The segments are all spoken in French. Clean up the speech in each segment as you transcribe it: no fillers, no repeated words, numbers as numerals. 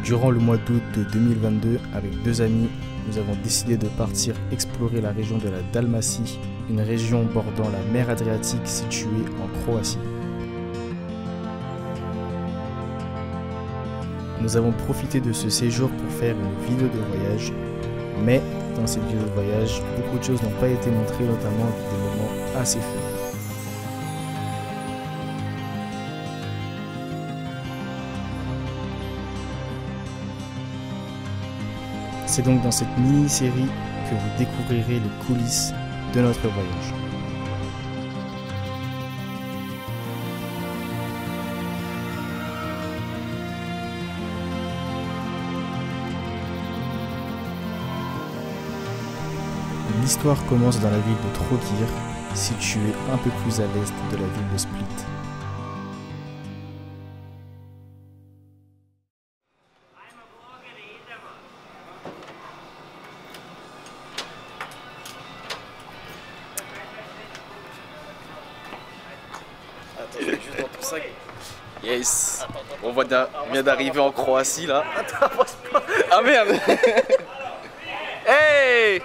Durant le mois d'août de 2022, avec deux amis, nous avons décidé de partir explorer la région de la Dalmatie, une région bordant la mer Adriatique située en Croatie. Nous avons profité de ce séjour pour faire une vidéo de voyage, mais dans cette vidéo de voyage, beaucoup de choses n'ont pas été montrées, notamment des moments assez fous. C'est donc dans cette mini-série que vous découvrirez les coulisses de notre voyage. L'histoire commence dans la ville de Trogir, située un peu plus à l'est de la ville de Split. Attends, je vais juste dans ton sac. Yes. On vient d'arriver en Croatie là. Ah merde. Hey.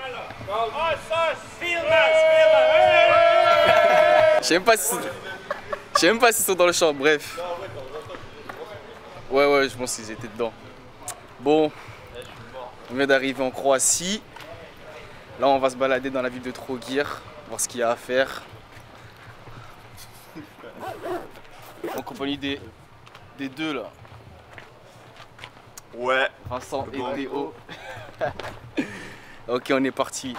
Je sais même pas s'ils sont dans le champ, bref. Ouais, je pense qu'ils étaient dedans. Bon, on vient d'arriver en Croatie. Là, on va se balader dans la ville de Trogir, voir ce qu'il y a à faire. En compagnie des deux là. Ouais. Vincent et Théo. Ok, on est parti.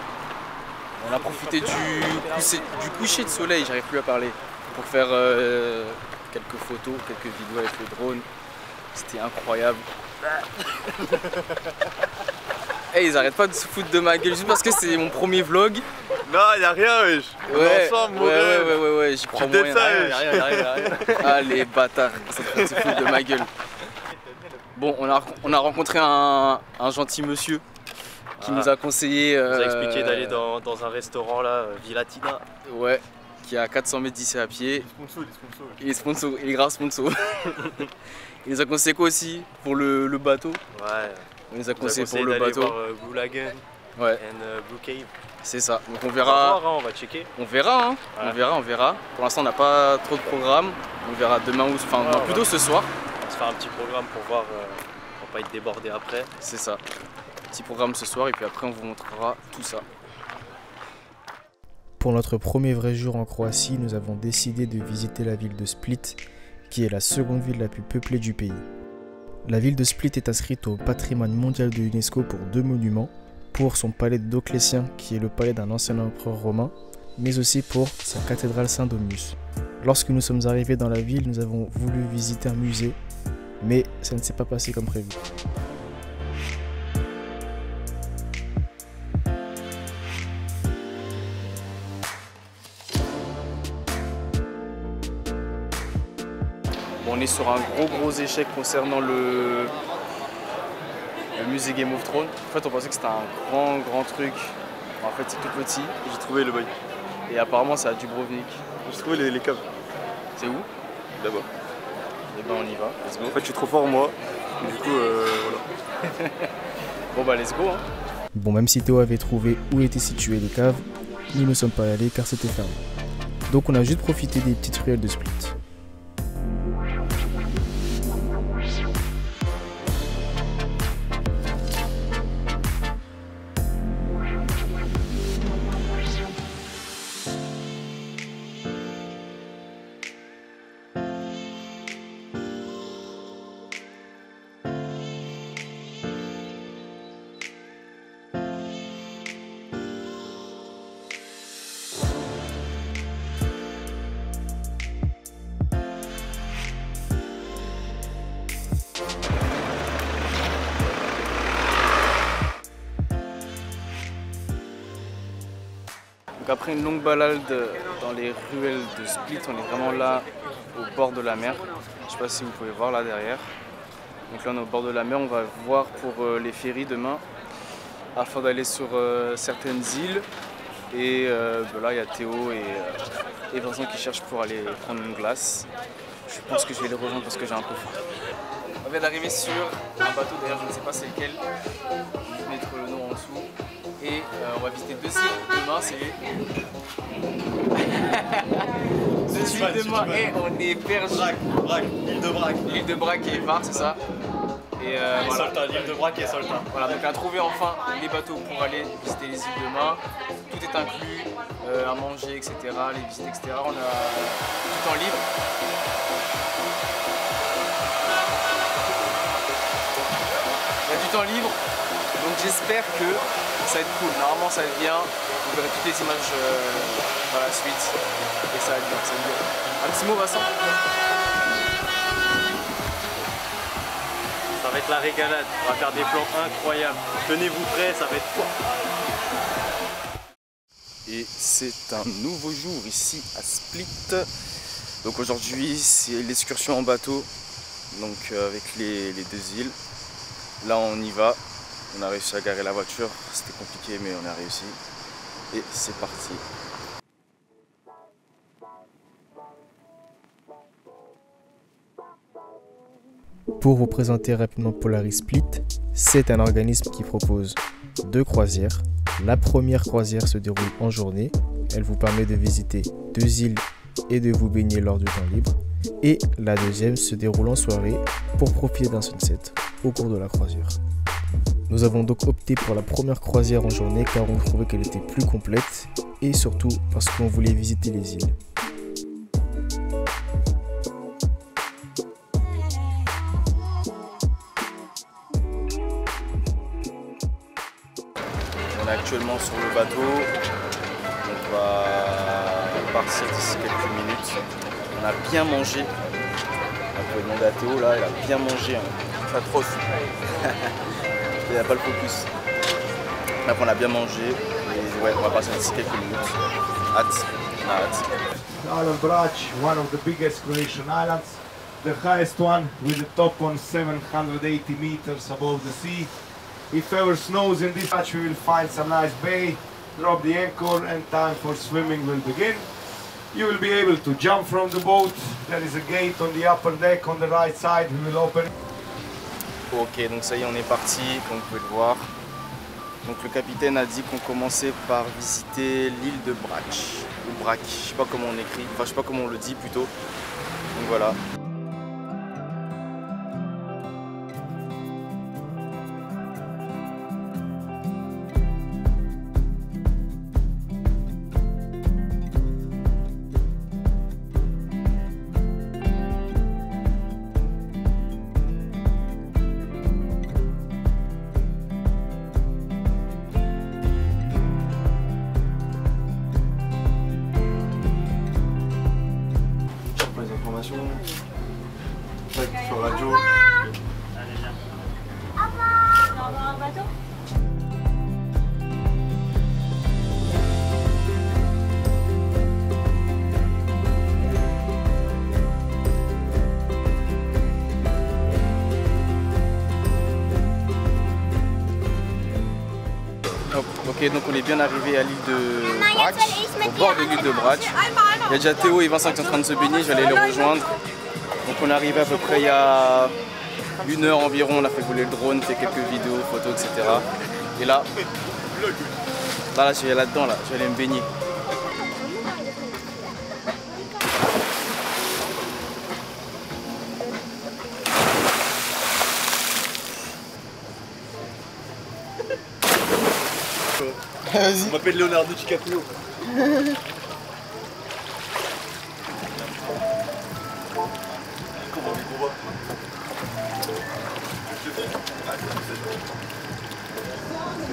On a profité du coucher de soleil, j'arrive plus à parler, pour faire quelques photos, quelques vidéos avec le drone. C'était incroyable. Hey, ils arrêtent pas de se foutre de ma gueule juste parce que c'est mon premier vlog. Non, y'a rien, wesh. Ouais, j'y crois moyen. Y'a rien. Ah, les bâtards, ils sont en train de se foutre de ma gueule. Bon, on a rencontré un gentil monsieur qui nous a conseillé. Il nous a expliqué d'aller dans un restaurant là, Villatina. Ouais, qui est à 400 mètres d'ici à pied. Il est sponsor, il est grave sponsor. Il nous a conseillé quoi aussi pour le bateau. Ouais. Il nous a conseillé pour le bateau. Voir Blue Lagoon ouais. et Blue Cave. C'est ça. Donc on verra. On va checker. On verra, hein. Ouais. On verra. Pour l'instant, on n'a pas trop de programme. On verra demain ou enfin non, plutôt ce soir. On va se faire un petit programme pour voir, pour pas être débordé après. C'est ça. Petit programme ce soir et puis après on vous montrera tout ça. Pour notre premier vrai jour en Croatie, nous avons décidé de visiter la ville de Split, qui est la seconde ville la plus peuplée du pays. La ville de Split est inscrite au patrimoine mondial de l'UNESCO pour deux monuments, pour son palais de Dioclétien, qui est le palais d'un ancien empereur romain, mais aussi pour sa cathédrale Saint-Domus. Lorsque nous sommes arrivés dans la ville, nous avons voulu visiter un musée, mais ça ne s'est pas passé comme prévu. On est sur un gros échec concernant le musée Game of Thrones. En fait, on pensait que c'était un grand truc. En fait, c'est tout petit. J'ai trouvé le bail. Et apparemment, c'est à Dubrovnik. J'ai trouvé les caves. C'est où? Là-bas. Et ben, on y va. Let's go. En fait, je suis trop fort, moi. Et du coup, voilà. Bon, bah, let's go. Hein. Bon, même si Théo avait trouvé où étaient situées les caves, nous ne sommes pas allés car c'était fermé. Donc, on a juste profité des petites ruelles de Split. Donc après une longue balade dans les ruelles de Split, on est vraiment là au bord de la mer. Je ne sais pas si vous pouvez voir là derrière. Donc là on est au bord de la mer, on va voir pour les ferries demain afin d'aller sur certaines îles. Et là il y a Théo et Vincent qui cherchent pour aller prendre une glace. Je pense que je vais les rejoindre parce que j'ai un peu faim. vient d'arriver sur un bateau, d'ailleurs je ne sais pas c'est lequel, je vais mettre le nom en dessous. Et on va visiter 2 îles demain, c'est... 2 îles demain et on est perdu. L'île de Brac. L'île de Brac et Var, c'est ça. Et voilà. Solta, l'île de Brac et Solta. Voilà, donc on a trouvé enfin les bateaux pour aller visiter les îles demain. Tout est inclus, à manger, etc., les visites, etc. On a tout en libre. Il y a du temps libre, donc j'espère que ça va être cool. Normalement ça va être bien, vous verrez toutes les images par la suite et ça va être bien, ça va être bien. Un petit mot Vincent? Ça va être la régalade, on va faire des plans incroyables. Tenez-vous prêts, ça va être fort. Et c'est un nouveau jour ici à Split. Donc aujourd'hui c'est l'excursion en bateau, donc avec les 2 îles. Là on y va, on a réussi à garer la voiture, c'était compliqué mais on a réussi. Et c'est parti. Pour vous présenter rapidement Polaris Split, c'est un organisme qui propose 2 croisières. La première croisière se déroule en journée, elle vous permet de visiter 2 îles et de vous baigner lors du temps libre. Et la deuxième se déroule en soirée pour profiter d'un sunset au cours de la croisière. Nous avons donc opté pour la première croisière en journée car on trouvait qu'elle était plus complète et surtout parce qu'on voulait visiter les îles. On est actuellement sur le bateau, on va partir d'ici quelques minutes. On a bien mangé, on peut demander à Théo là, il a bien mangé, hein. Ça trop. Il n'y a pas le focus. Donc on a bien mangé et ouais, on va partir d'ici quelques minutes. Hâte, hâte. Island Brac, one of the biggest Croatian islands, the highest one with the top on 780 meters above the sea. If ever snows in this patch, we will find some nice bay, drop the anchor and time for swimming will begin. You will be able to jump from the boat. There is a gate on the upper deck on the right side. We will open it. Ok, donc ça y est, on est parti, comme vous pouvez le voir. Donc le capitaine a dit qu'on commençait par visiter l'île de Brac, ou Brac, je sais pas comment on écrit, enfin je sais pas comment on le dit plutôt. Donc voilà. Sur radio. Ok, donc on est bien arrivé à l'île de Brac, au bord de l'île de Brac. Il y a déjà Théo et Vincent qui sont en train de se baigner, je vais aller les rejoindre. Donc on est arrivé à peu près il y a 1 heure environ, on a fait voler le drone, fait quelques vidéos, photos, etc. Et là, je vais là-dedans, là, je vais aller me baigner. On m'appelle Leonardo DiCaprio.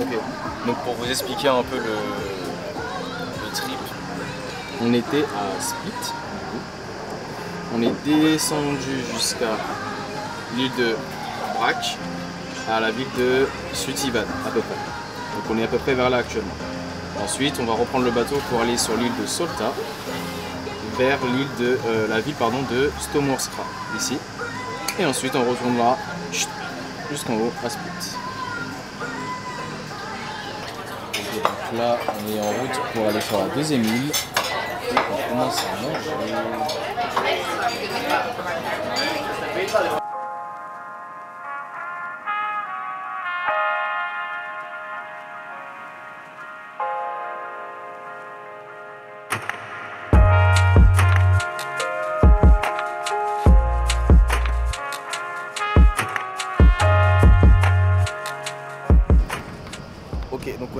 Ok, donc pour vous expliquer un peu le trip, on était à Split, on est descendu jusqu'à l'île de Brac, à la ville de Sutivan à peu près. Donc on est à peu près vers là actuellement. Ensuite on va reprendre le bateau pour aller sur l'île de Solta, vers l'île de la ville de Stomorska, ici. Et ensuite on retournera jusqu'en haut à Split. Donc là on est en route pour aller sur la deuxième île. Et on commence à manger.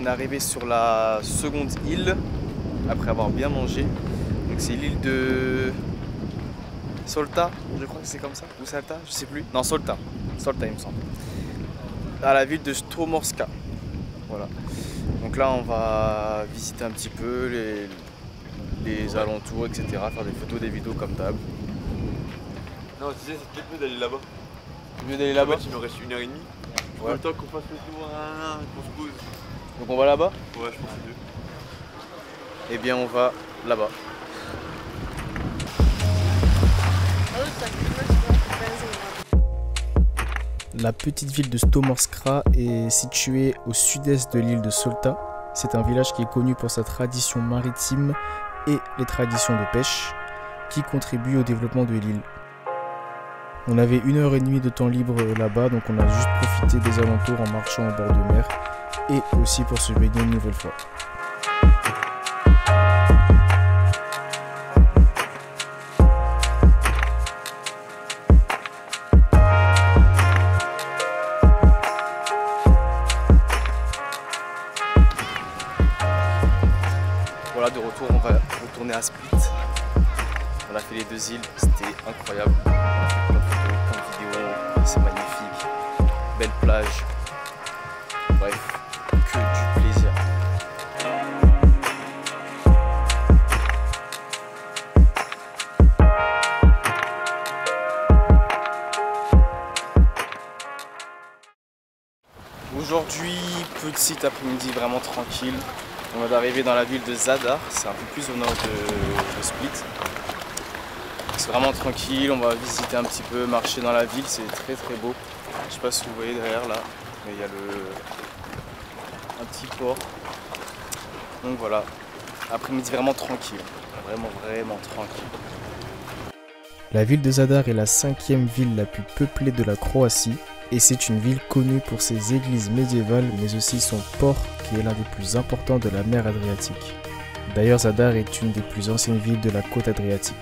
est arrivé sur la seconde île après avoir bien mangé. Donc c'est l'île de Solta, je crois que c'est comme ça, ou Salta, je sais plus. Non, Solta, Solta il me semble. À la ville de Stomorska. Voilà. Donc là on va visiter un petit peu les alentours, etc. Faire des photos, des vidéos comme d'hab. Non, tu sais, c'est peut-être mieux d'aller là-bas. Mieux d'aller là-bas. Il nous reste 1h30. Ouais. Le temps qu'on fasse le tour, qu'on se pose. Donc on va là-bas? Ouais, je pense que c'est mieux. Eh bien on va là-bas. La petite ville de Stomorska est située au sud-est de l'île de Solta. C'est un village qui est connu pour sa tradition maritime et les traditions de pêche qui contribuent au développement de l'île. On avait 1h30 de temps libre là-bas, donc on a juste profité des alentours en marchant au bord de mer et aussi pour se baigner une nouvelle fois. Voilà, de retour, on va retourner à Split. On a fait les 2 îles, c'était incroyable. On a fait plein de photos, plein de vidéos, c'est magnifique. Belle plage. Bref, que du plaisir. Aujourd'hui, petit après-midi vraiment tranquille. On va d'arriver dans la ville de Zadar, c'est un peu plus au nord de Split. C'est vraiment tranquille, on va visiter un petit peu, marcher dans la ville, c'est très très beau. Je sais pas si vous voyez derrière là, mais il y a un petit port. Donc voilà, après-midi vraiment tranquille, vraiment tranquille. La ville de Zadar est la 5e ville la plus peuplée de la Croatie et c'est une ville connue pour ses églises médiévales mais aussi son port qui est l'un des plus importants de la mer Adriatique. D'ailleurs Zadar est une des plus anciennes villes de la côte adriatique.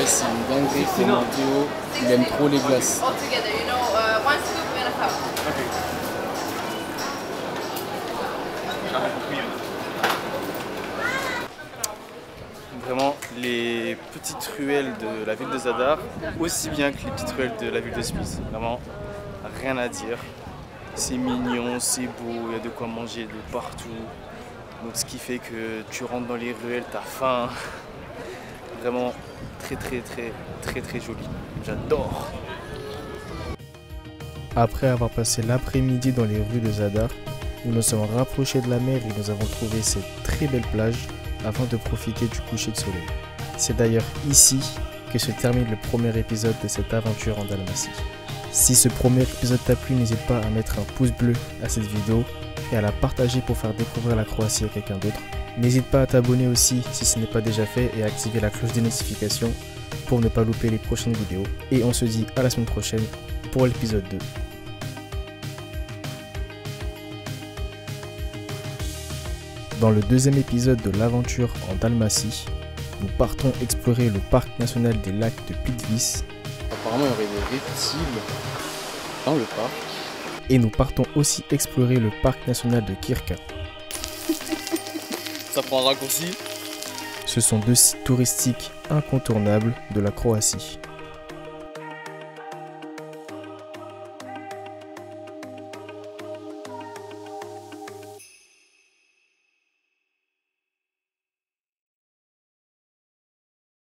C'est une dinguerie pour Matteo, il aime trop les glaces. Vraiment les petites ruelles de la ville de Zadar, aussi bien que les petites ruelles de la ville de Split. Vraiment rien à dire. C'est mignon, c'est beau, il y a de quoi manger de partout. Donc ce qui fait que tu rentres dans les ruelles, t'as faim. Vraiment très joli. J'adore. Après avoir passé l'après-midi dans les rues de Zadar, nous nous sommes rapprochés de la mer et nous avons trouvé cette très belle plage avant de profiter du coucher de soleil. C'est d'ailleurs ici que se termine le premier épisode de cette aventure en Dalmatie. Si ce premier épisode t'a plu, n'hésite pas à mettre un pouce bleu à cette vidéo et à la partager pour faire découvrir la Croatie à quelqu'un d'autre. N'hésite pas à t'abonner aussi si ce n'est pas déjà fait et à activer la cloche des notifications pour ne pas louper les prochaines vidéos. Et on se dit à la semaine prochaine pour l'épisode 2. Dans le deuxième épisode de l'aventure en Dalmatie, nous partons explorer le parc national des lacs de Plitvice. Apparemment il y aurait des reptiles dans le parc. Et nous partons aussi explorer le parc national de Kirka. Ça prend un raccourci. Ce sont 2 sites touristiques incontournables de la Croatie.